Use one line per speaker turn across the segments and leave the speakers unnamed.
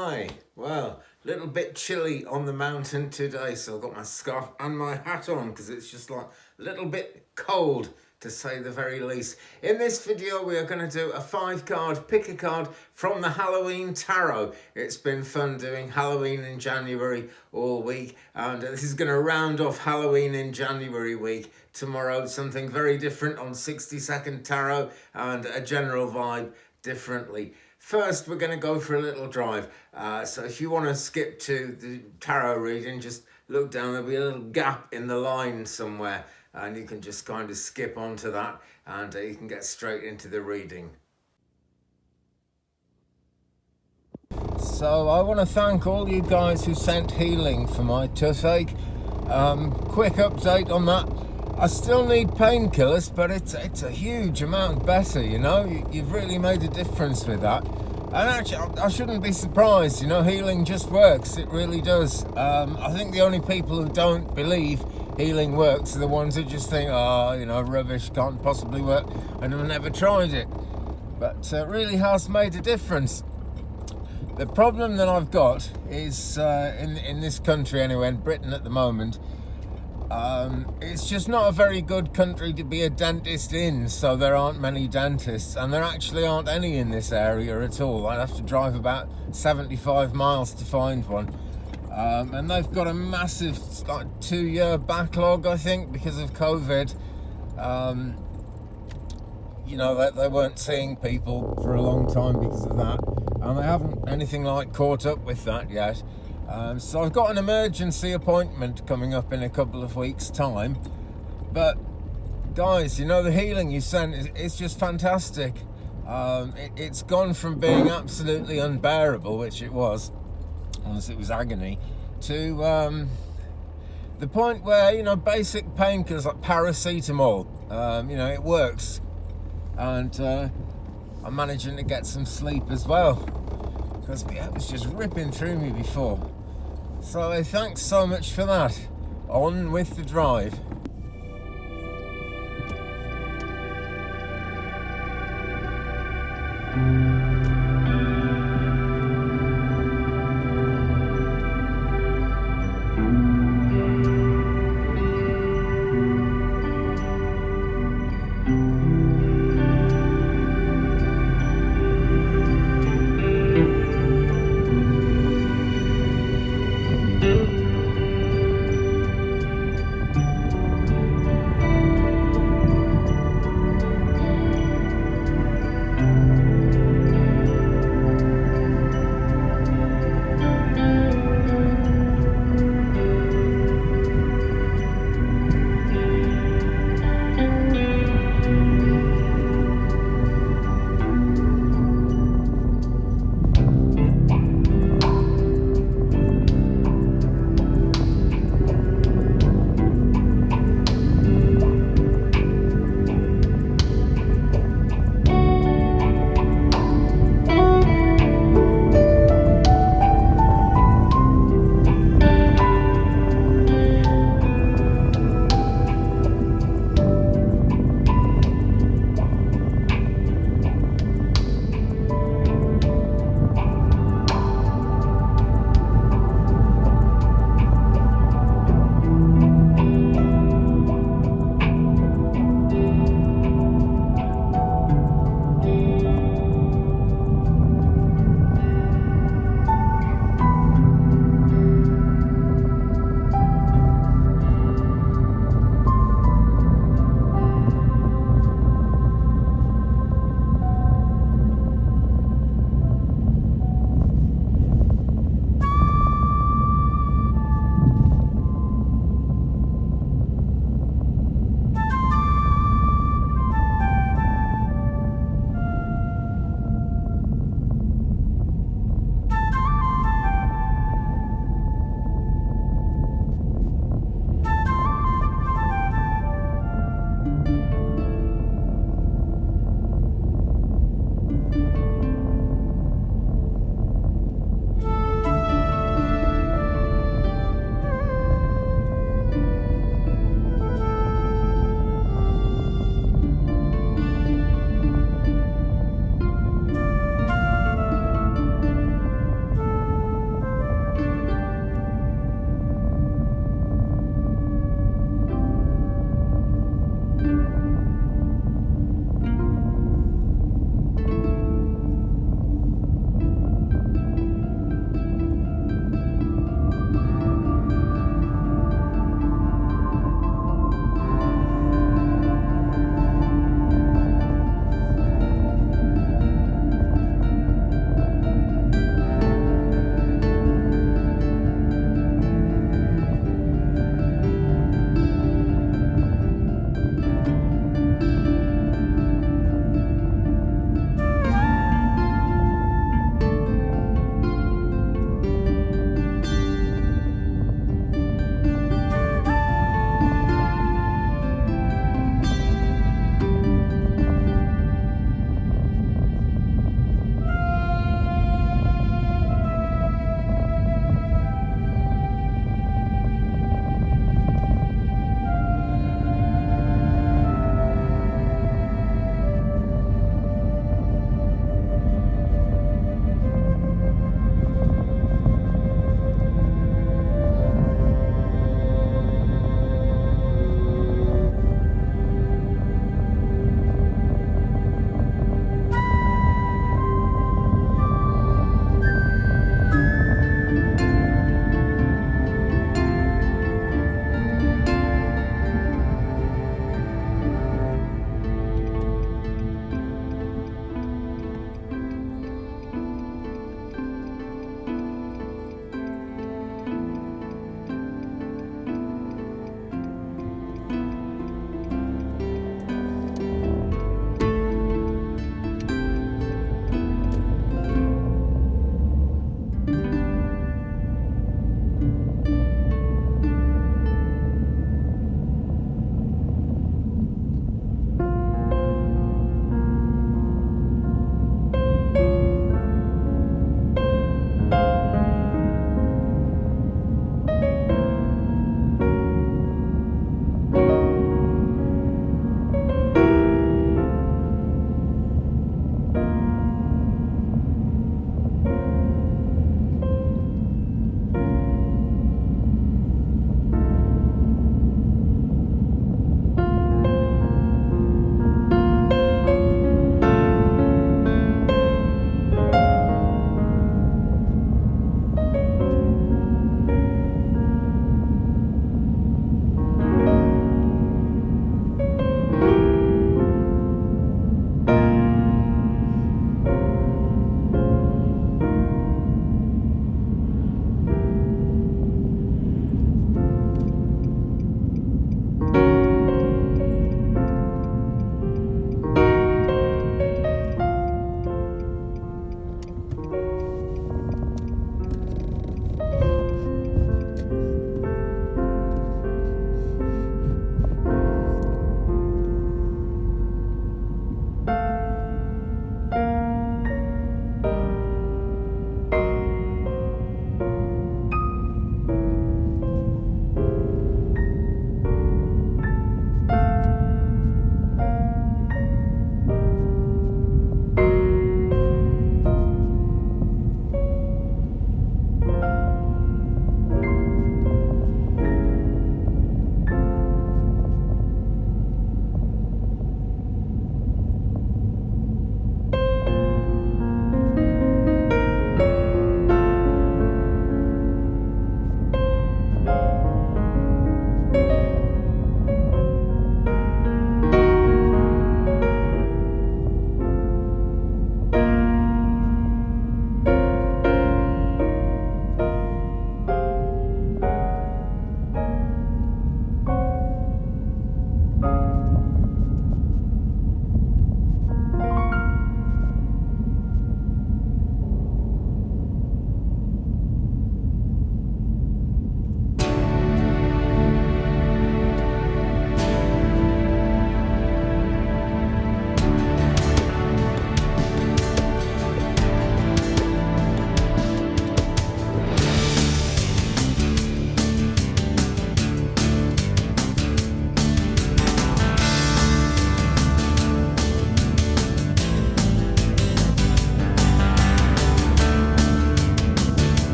Hi, well, a little bit chilly on the mountain today, so I've got my scarf and my hat on because it's just like a little bit cold to say the very least. In this video we are going to do a 5-card pick a card from the Halloween tarot. It's been fun doing Halloween in January all week, and this is going to round off Halloween in January week. Tomorrow something very different on 60-second tarot and a general vibe differently. First, we're going to go for a little drive. So if you want to skip to the tarot reading, just look down. There'll be a little gap in the line somewhere, and you can just kind of skip onto that, and you can get straight into the reading. So I want to thank all you guys who sent healing for my toothache. Quick update on that. I still need painkillers, but it's a huge amount better, you know. You've really made a difference with that. And actually, I shouldn't be surprised, you know, healing just works. It really does. I think the only people who don't believe healing works are the ones who just think, oh, you know, rubbish, can't possibly work, and have never tried it. But it really has made a difference. The problem that I've got is, in this country anyway, in Britain at the moment, it's just not a very good country to be a dentist in, so there aren't many dentists, and there actually aren't any in this area at all. I'd have to drive about 75 miles to find one, and they've got a massive, like, 2-year backlog, I think, because of COVID. You know, they weren't seeing people for a long time because of that, and they haven't anything like caught up with that yet. So I've got an emergency appointment coming up in a couple of weeks' time. But guys, you know, the healing you sent is just fantastic. It's gone from being absolutely unbearable, which it was, honestly, it was agony, to the point where, you know, basic painkillers like paracetamol, you know, it works. And I'm managing to get some sleep as well, because it was just ripping through me before. So thanks so much for that. On with the drive.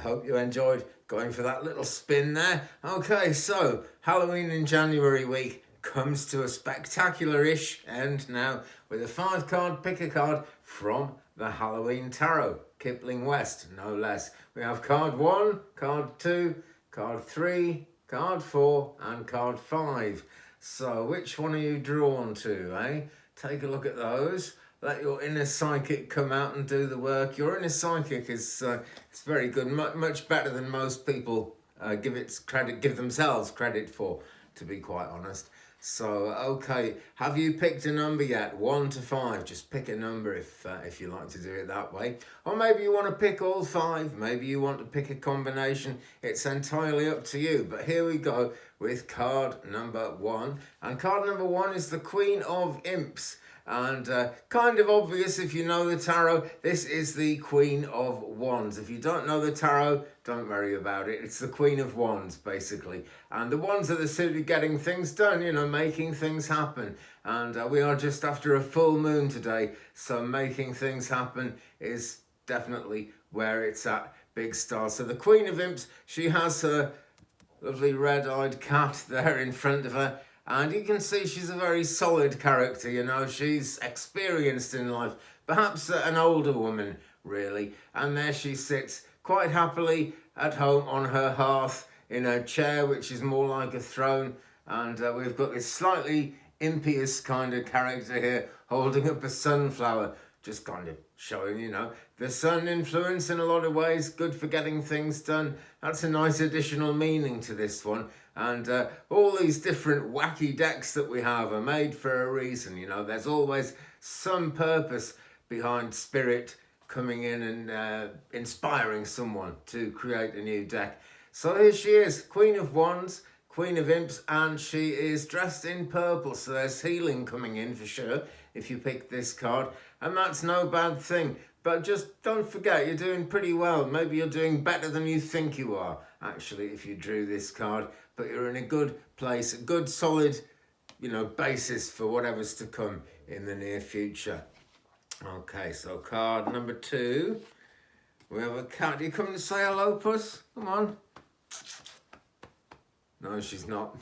hope you enjoyed going for that little spin there. Okay, so Halloween in January week comes to a spectacular-ish end now with a 5-card pick-a-card from the Halloween Tarot, Kipling West, no less. We have card 1, card 2, card 3, card 4 and card 5. So which one are you drawn to, eh? Take a look at those. Let your inner psychic come out and do the work. Your inner psychic is it's very good, much better than most people give themselves credit for, to be quite honest. So, okay, have you picked a number yet? 1 to 5. Just pick a number if you like to do it that way. Or maybe you want to pick all 5. Maybe you want to pick a combination. It's entirely up to you. But here we go with card number 1. And card number 1 is the Queen of Imps. And kind of obvious if you know the tarot, this is the Queen of Wands. If you don't know the tarot, don't worry about it. It's the Queen of Wands, basically. And the wands are the suit of getting things done, you know, making things happen. And we are just after a full moon today, so making things happen is definitely where it's at, big star. So the Queen of Imps, she has her lovely red-eyed cat there in front of her. And you can see she's a very solid character, you know, she's experienced in life, perhaps an older woman, really. And there she sits quite happily at home on her hearth in a chair, which is more like a throne. And we've got this slightly impious kind of character here holding up a sunflower, just kind of showing, you know, the sun influence in a lot of ways, good for getting things done. That's a nice additional meaning to this one. And all these different wacky decks that we have are made for a reason, you know. There's always some purpose behind spirit coming in and inspiring someone to create a new deck. So here she is, Queen of Wands, Queen of Imps, and she is dressed in purple. So there's healing coming in for sure if you pick this card. And that's no bad thing. But just don't forget, you're doing pretty well. Maybe you're doing better than you think you are, actually, if you drew this card. But you're in a good place, a good solid, you know, basis for whatever's to come in the near future. Okay, so card number 2. We have a cat. You come to say hello, Puss? Come on. No, she's not.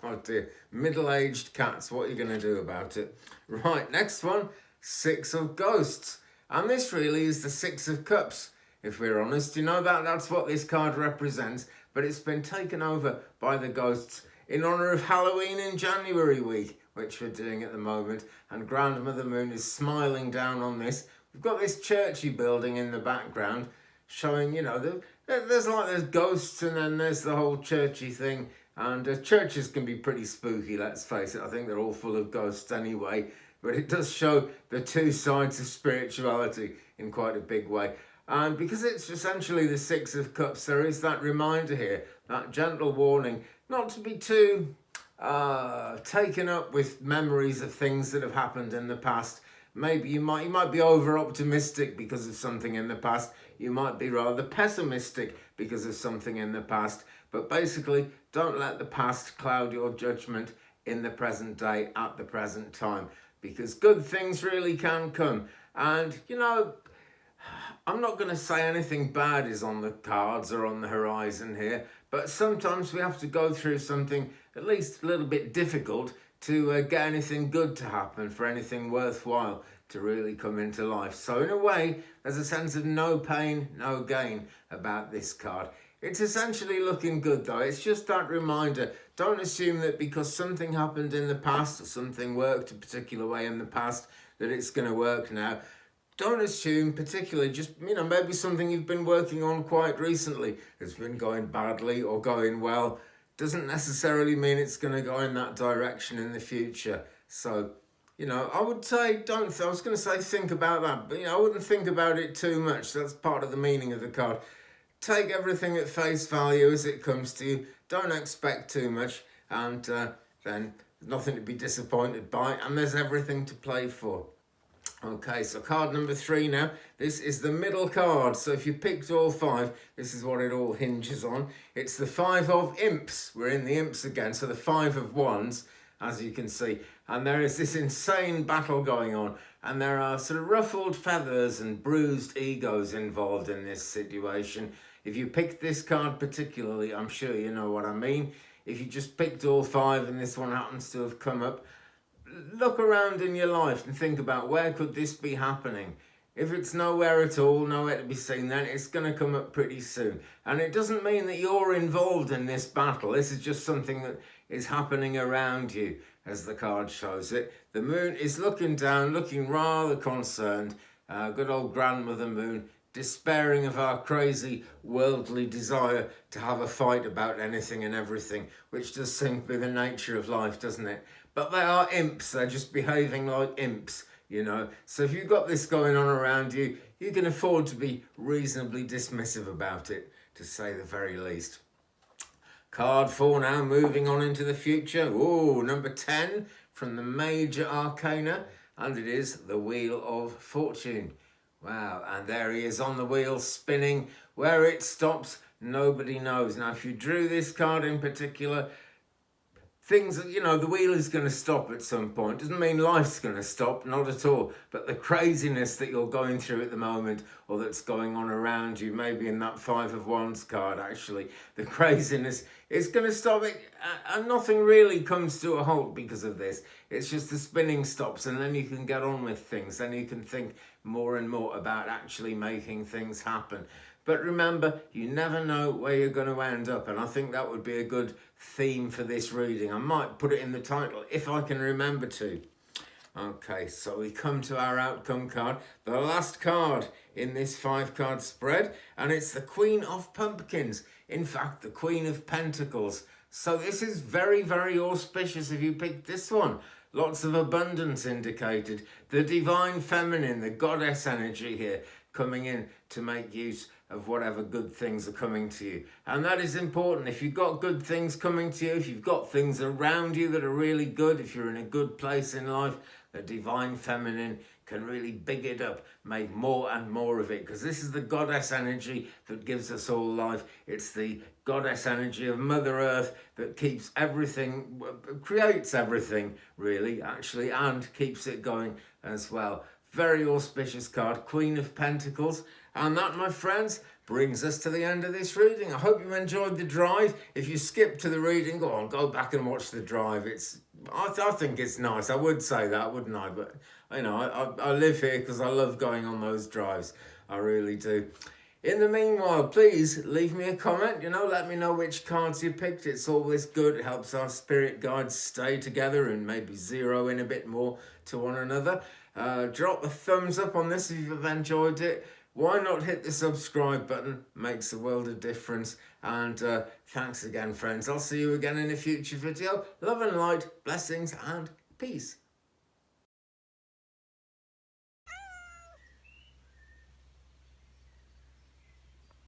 Oh dear. Middle-aged cats, what are you going to do about it? Right, next one, 6 of Ghosts. And this really is the 6 of Cups, if we're honest. You know, that's what this card represents, but it's been taken over by the ghosts in honour of Halloween in January week, which we're doing at the moment. And Grandmother Moon is smiling down on this. We've got this churchy building in the background showing, you know, there's ghosts and then there's the whole churchy thing. And churches can be pretty spooky, let's face it. I think they're all full of ghosts anyway. But it does show the two sides of spirituality in quite a big way. And because it's essentially the 6 of Cups, there is that reminder here, that gentle warning, not to be too taken up with memories of things that have happened in the past. Maybe you might be over-optimistic because of something in the past. You might be rather pessimistic because of something in the past. But basically, don't let the past cloud your judgment in the present day at the present time. Because good things really can come. And, you know, I'm not going to say anything bad is on the cards or on the horizon here, but sometimes we have to go through something at least a little bit difficult to get anything good to happen, for anything worthwhile to really come into life. So in a way, there's a sense of no pain, no gain about this card. It's essentially looking good though. It's just that reminder. Don't assume that because something happened in the past or something worked a particular way in the past that it's going to work now. Don't assume particularly, just, you know, maybe something you've been working on quite recently has been going badly or going well. Doesn't necessarily mean it's going to go in that direction in the future. So, you know, I would say I was going to say think about that, but, you know, I wouldn't think about it too much. That's part of the meaning of the card. Take everything at face value as it comes to you. Don't expect too much, and then there's nothing to be disappointed by, and there's everything to play for. Okay, so card number 3 now. This is the middle card. So if you picked all 5, this is what it all hinges on. It's the 5 of Imps. We're in the Imps again. So the 5 of Wands, as you can see. And there is this insane battle going on. And there are sort of ruffled feathers and bruised egos involved in this situation. If you picked this card particularly, I'm sure you know what I mean. If you just picked all 5 and this one happens to have come up, look around in your life and think about where could this be happening. If it's nowhere at all, nowhere to be seen, then it's going to come up pretty soon. And it doesn't mean that you're involved in this battle. This is just something that is happening around you, as the card shows it. The moon is looking down, looking rather concerned. Good old grandmother moon, despairing of our crazy worldly desire to have a fight about anything and everything, which does seem to be the nature of life, doesn't it? But they are imps. They're just behaving like imps. You know, so if you've got this going on around you, you can afford to be reasonably dismissive about it, to say the very least. Card 4 now, moving on into the future. Oh, number 10 from the major arcana, and it is the Wheel of Fortune. Wow, and there he is on the wheel spinning. Where it stops, nobody knows. Now, if you drew this card in particular, things, the wheel is going to stop at some point. Doesn't mean life's going to stop, not at all. But the craziness that you're going through at the moment, or that's going on around you, maybe in that 5 of Wands card, actually, the craziness is going to stop it. And nothing really comes to a halt because of this. It's just the spinning stops, and then you can get on with things. Then you can think more and more about actually making things happen. But remember, you never know where you're going to end up, and I think that would be a good theme for this reading. I might put it in the title if I can remember to. Okay, so we come to our outcome card, the last card in this 5-card spread, and it's the Queen of Pumpkins. In fact, the Queen of Pentacles. So this is very, very auspicious if you picked this one. Lots of abundance indicated. The divine feminine, the goddess energy here, coming in to make use of whatever good things are coming to you. And that is important. If you've got good things coming to you, if you've got things around you that are really good, if you're in a good place in life, the divine feminine can really big it up, make more and more of it, because this is the goddess energy that gives us all life. It's the goddess energy of Mother Earth that keeps everything, creates everything really, actually, and keeps it going as well. Very auspicious card, Queen of Pentacles. And that, my friends, brings us to the end of this reading. I hope you enjoyed the drive. If you skip to the reading, go back and watch the drive. I think it's nice. I would say that, wouldn't I? But, I live here because I love going on those drives. I really do. In the meanwhile, please leave me a comment. Let me know which cards you picked. It's always good. It helps our spirit guides stay together and maybe zero in a bit more to one another. Drop a thumbs up on this if you've enjoyed it. Why not hit the subscribe button? Makes a world of difference. And thanks again, friends. I'll see you again in a future video. Love and light, blessings and peace.